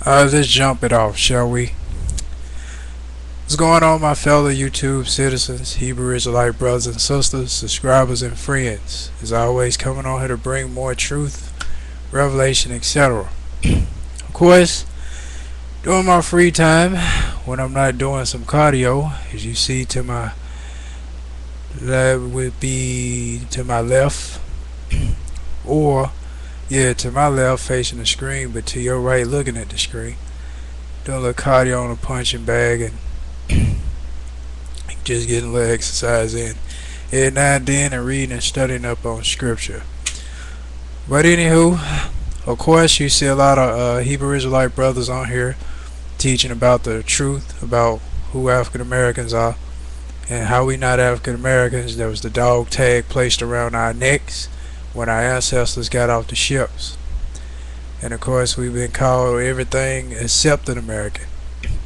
Let's jump it off, shall we? What's going on, my fellow YouTube citizens, Hebrew Israelite brothers and sisters, subscribers and friends? As always, coming on here to bring more truth, revelation, etc. Of course, during my free time, when I'm not doing some cardio, as you see to my that would be to my left, or yeah, to my left facing the screen, but to your right looking at the screen. Doing a little cardio on a punching bag and just getting a little exercise in every now and then, and reading and studying up on scripture. But anywho, of course, you see a lot of Hebrew Israelite brothers on here teaching about the truth about who African Americans are and how we not African Americans. There was the dog tag placed around our necks when our ancestors got off the ships. And of course, we've been called everything except an American.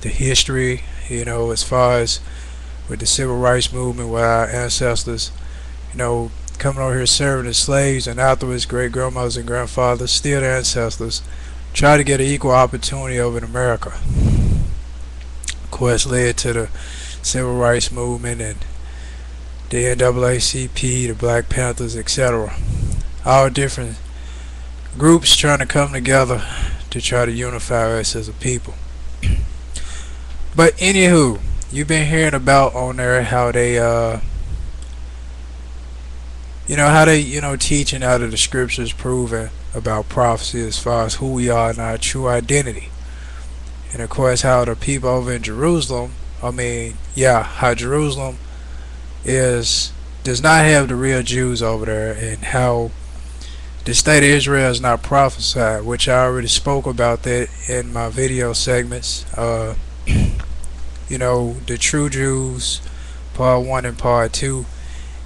The history, as far as with the civil rights movement, where our ancestors, coming over here serving as slaves, and afterwards great grandmothers and grandfathers, still their ancestors, try to get an equal opportunity over in America. Of course, led to the civil rights movement and the NAACP, the Black Panthers, etc. All different groups trying to come together to try to unify us as a people. But anywho, you've been hearing about on there how they teaching out of the scriptures, proving about prophecy as far as who we are and our true identity. And of course, how the people over in Jerusalem, how Jerusalem does not have the real Jews over there, and how the state of Israel is not prophesied, which I already spoke about that in my video segments. The true Jews, part 1 and part 2,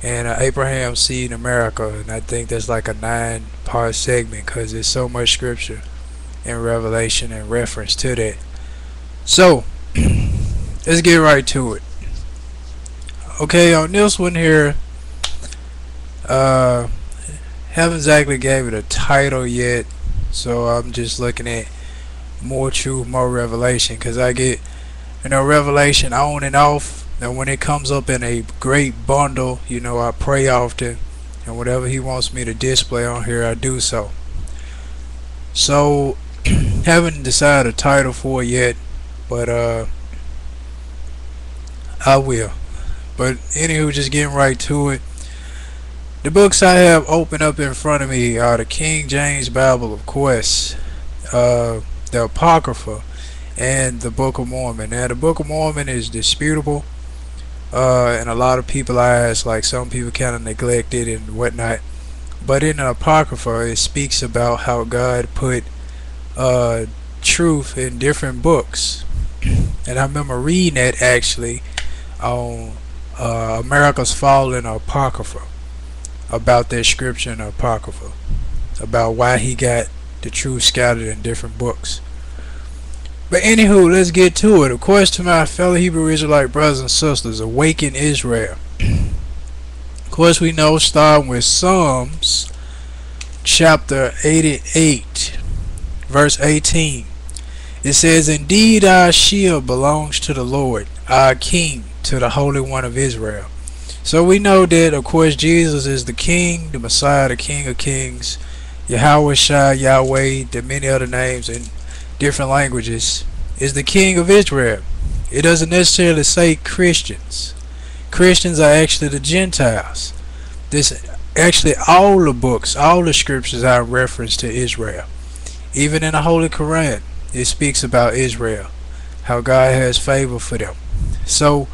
and Abraham's seed in America. And I think that's like a 9-part segment because there's so much scripture and revelation and reference to that. So let's get right to it. Okay, on this one here, haven't exactly gave it a title yet, so I'm just looking at more truth, more revelation, because I get revelation on and off, and when it comes up in a great bundle, I pray often, and whatever he wants me to display on here, I do so. So haven't decided a title for it yet, but I will. But anywho, just getting right to it. The books I have open up in front of me are the King James Bible, of course, the Apocrypha, and the Book of Mormon. Now, the Book of Mormon is disputable, and a lot of people ask, like some people kind of neglect it and whatnot. But in the Apocrypha, it speaks about how God put truth in different books. And I remember reading that actually on America's Fall in the Apocrypha, about that scripture in the Apocrypha, about why he got the truth scattered in different books. But anywho, let's get to it. Of course, to my fellow Hebrew Israelite brothers and sisters, awaken Israel. Of course, we know, starting with Psalms chapter 88, verse 18. It says, "Indeed our shield belongs to the Lord, our King, to the Holy One of Israel." So we know that, of course, Jesus is the King, the Messiah, the King of Kings, Yahweh Shai, Yahweh, the many other names in different languages, is the King of Israel. It doesn't necessarily say Christians. Christians are actually the Gentiles. This actually, all the books, all the scriptures are in reference to Israel. Even in the Holy Quran, it speaks about Israel, how God has favor for them. So,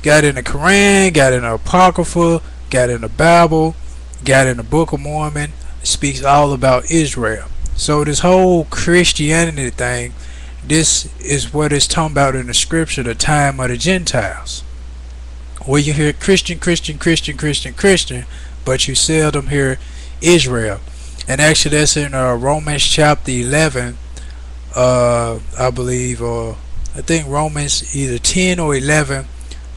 got in the Quran, got in the Apocrypha, got in the Bible, got in the Book of Mormon. It speaks all about Israel. So this whole Christianity thing, this is what it's talking about in the scripture, the time of the Gentiles, where you hear Christian, Christian, Christian, Christian, Christian, but you seldom hear Israel. And actually that's in Romans chapter 11, I believe, or I think Romans either 10 or 11,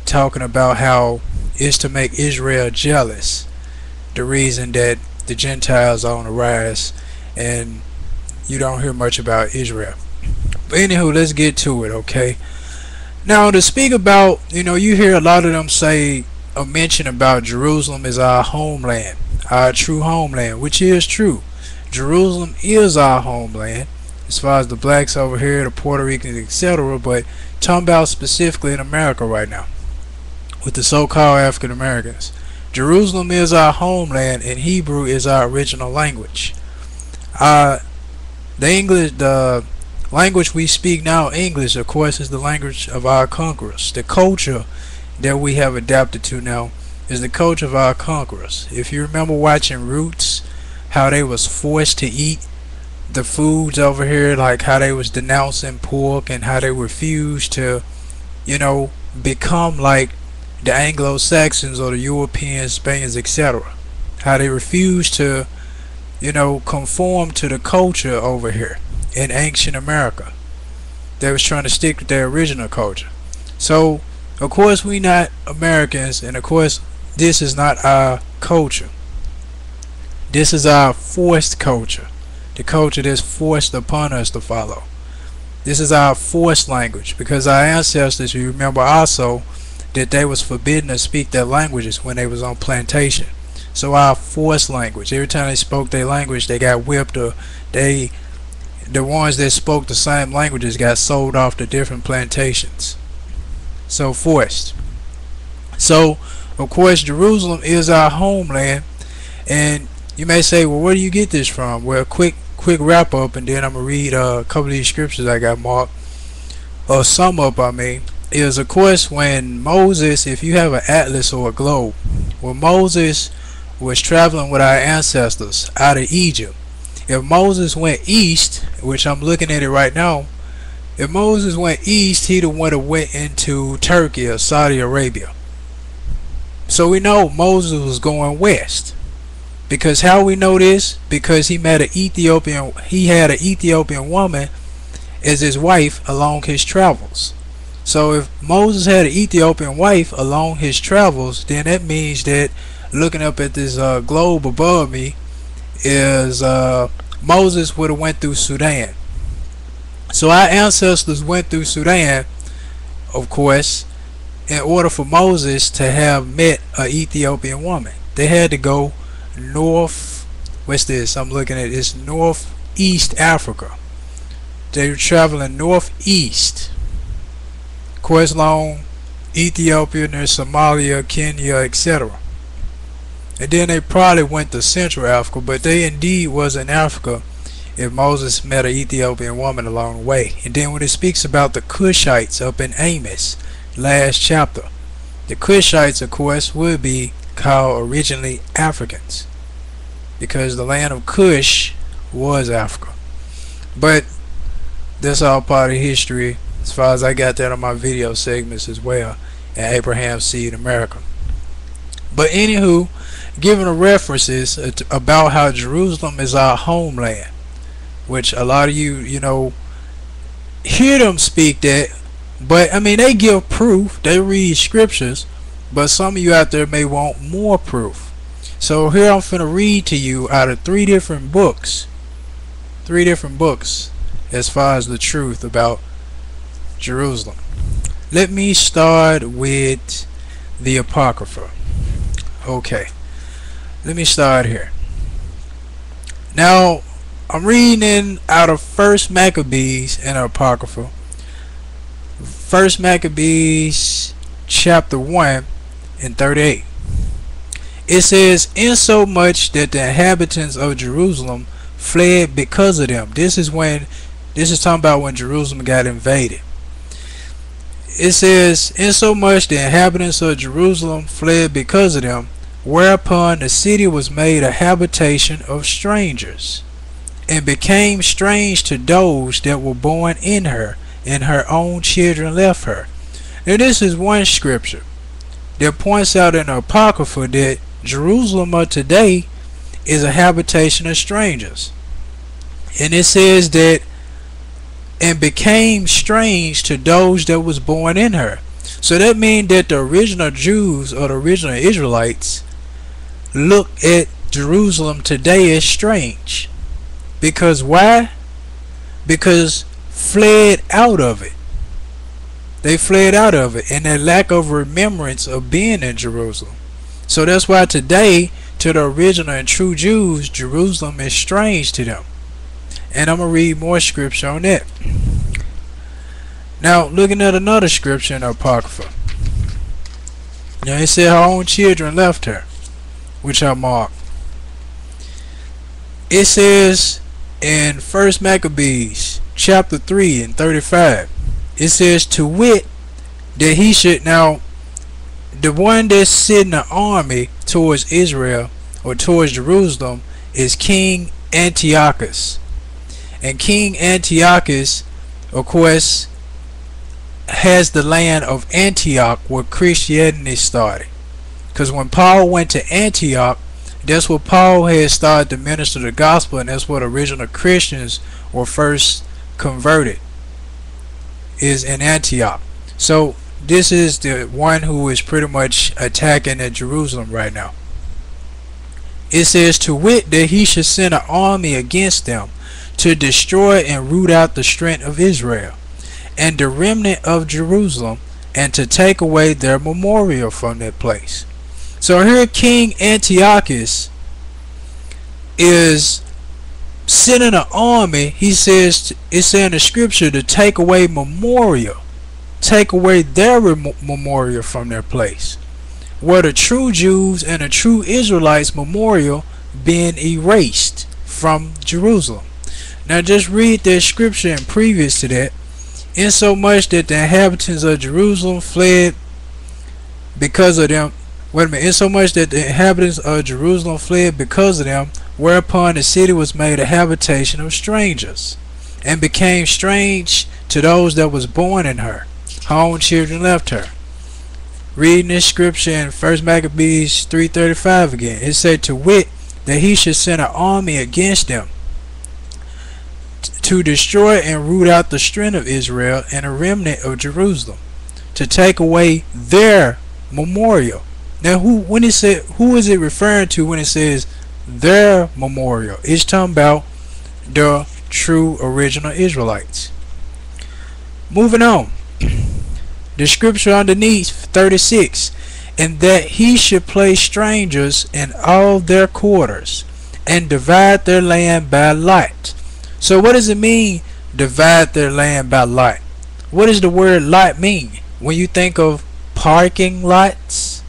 talking about how it's to make Israel jealous, the reason that the Gentiles are on the rise, and you don't hear much about Israel. But anywho, let's get to it, okay? Now, to speak about, you hear a lot of them say or mention about Jerusalem is our homeland, our true homeland, which is true. Jerusalem is our homeland, as far as the blacks over here, the Puerto Ricans, etc. But talking about specifically in America right now, with the so-called African Americans. Jerusalem is our homeland, and Hebrew is our original language. The language we speak now, English, of course, is the language of our conquerors. The culture that we have adapted to now is the culture of our conquerors. If you remember watching Roots, how they was forced to eat the foods over here, like how they was denouncing pork and how they refused to, become like the Anglo-Saxons or the Europeans, Spaniards, etc. How they refused to, conform to the culture over here in ancient America. They was trying to stick with their original culture. So, of course, we not Americans, and of course, this is not our culture. This is our forced culture. The culture that's forced upon us to follow. This is our forced language, because our ancestors, you remember also, that they was forbidden to speak their languages when they was on plantation. So our forced language, every time they spoke their language, they got whipped, or the ones that spoke the same languages got sold off to different plantations. So forced. So of course Jerusalem is our homeland, and you may say, well, where do you get this from? Well, quick wrap up, and then I'm gonna read a couple of these scriptures I got marked, or sum up I mean, is of course when Moses, if you have an atlas or a globe, when Moses was traveling with our ancestors out of Egypt, if Moses went east, which I'm looking at it right now, if Moses went east, he'd have went into Turkey or Saudi Arabia. So we know Moses was going west. Because how we know this? Because he had an Ethiopian woman as his wife along his travels. So if Moses had an Ethiopian wife along his travels, then that means that, looking up at this globe above me, is Moses would have went through Sudan. So our ancestors went through Sudan, of course, in order for Moses to have met an Ethiopian woman. They had to go north. What's this? I'm looking at this, northeast Africa. They were traveling northeast. Of course, along Ethiopia, near Somalia, Kenya, etc. And then they probably went to Central Africa, but they indeed was in Africa if Moses met an Ethiopian woman along the way. And then when it speaks about the Cushites up in Amos, last chapter, the Cushites, of course, would be called originally Africans, because the land of Cush was Africa. But that's all part of history, as far as I got that on my video segments as well, and Abraham's Seed America. But anywho, giving the references about how Jerusalem is our homeland, which a lot of you hear them speak that, but I mean, they give proof, they read scriptures, but some of you out there may want more proof. So here I'm finna read to you out of three different books as far as the truth about Jerusalem. Let me start with the Apocrypha. Okay, let me start here. Now I'm reading out of First Maccabees and Apocrypha. First Maccabees chapter 1 and 38. It says, insomuch that the inhabitants of Jerusalem fled because of them. This is talking about when Jerusalem got invaded. It says, insomuch the inhabitants of Jerusalem fled because of them, whereupon the city was made a habitation of strangers, and became strange to those that were born in her, and her own children left her. Now this is one scripture that points out in the Apocrypha that Jerusalem of today is a habitation of strangers. And it says that, and became strange to those that was born in her. So that means that the original Jews or the original Israelites look at Jerusalem today as strange. Because why? Because fled out of it. They fled out of it, and their lack of remembrance of being in Jerusalem. So that's why today, to the original and true Jews, Jerusalem is strange to them. And I'm going to read more scripture on that. Now, looking at another scripture in the Apocrypha. Now, it said her own children left her, which are marked. It says in 1 Maccabees, chapter 3 and 35, it says, to wit, that he should now, the one that's sending the army towards Israel or towards Jerusalem is King Antiochus. And King Antiochus, of course, has the land of Antioch where Christianity started. Because when Paul went to Antioch, that's where Paul had started to minister the gospel, and that's what original Christians were first converted, is in Antioch. So this is the one who is pretty much attacking at Jerusalem right now. It says, to wit, that he should send an army against them to destroy and root out the strength of Israel and the remnant of Jerusalem, and to take away their memorial from that place. So here King Antiochus is sending an army. He says, it's in the scripture, to take away memorial, take away their memorial from their place, where the true Jews and the true Israelites memorial being erased from Jerusalem. Now just read that scripture and previous to that, insomuch that the inhabitants of Jerusalem fled because of them. Wait a minute. Insomuch that the inhabitants of Jerusalem fled because of them, whereupon the city was made a habitation of strangers, and became strange to those that was born in her. Her own children left her. Reading this scripture in 1 Maccabees 3:35 again, it said, to wit, that he should send an army against them to destroy and root out the strength of Israel and a remnant of Jerusalem, to take away their memorial. Now, who is it referring to when it says their memorial? It's talking about the true original Israelites. Moving on. The scripture underneath 36, and that he should place strangers in all their quarters and divide their land by lot. So what does it mean, divide their land by lot? What does the word lot mean? When you think of parking lots,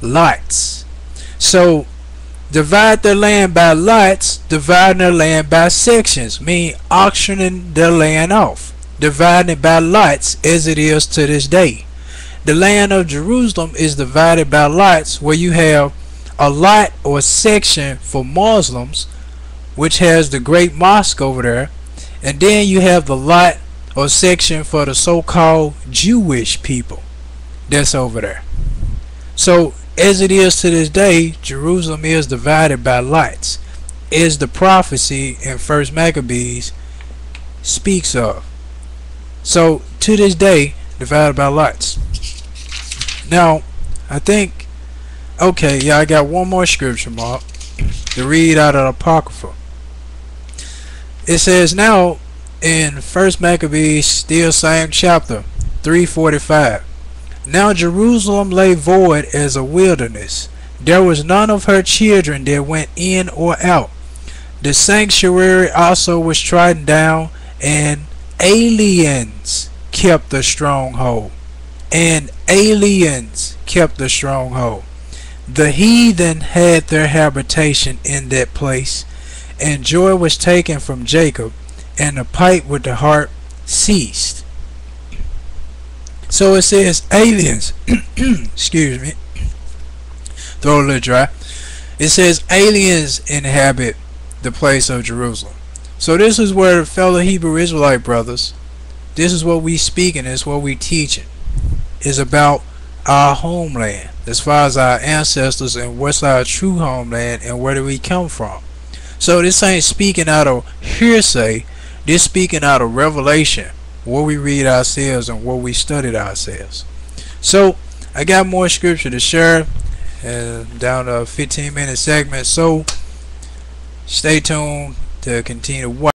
lots. So divide their land by lots, dividing their land by sections, mean auctioning their land off, dividing it by lots as it is to this day. The land of Jerusalem is divided by lots, where you have a lot or section for Muslims, which has the great mosque over there, and then you have the lot or section for the so-called Jewish people that's over there. So as it is to this day, Jerusalem is divided by lots, as the prophecy in 1 Maccabees speaks of. So to this day, divided by lots. Now I think, okay, yeah, I got one more scripture, Mark, to read out of the Apocrypha. It says now in 1 Maccabees, still same chapter, 3:45. Now Jerusalem lay void as a wilderness. There was none of her children that went in or out. The sanctuary also was trodden down, and aliens kept the stronghold. And aliens kept the stronghold. The heathen had their habitation in that place, and joy was taken from Jacob, and the pipe with the harp ceased. So it says aliens. Excuse me. Throw a little dry. It says aliens inhabit the place of Jerusalem. So this is where the fellow Hebrew Israelite brothers, this is what we speaking, this is what we teaching, is about our homeland, as far as our ancestors and what's our true homeland and where do we come from. So this ain't speaking out of hearsay, this speaking out of revelation, what we read ourselves and what we studied ourselves. So I got more scripture to share, down to a 15-minute segment, so stay tuned to continue to watch.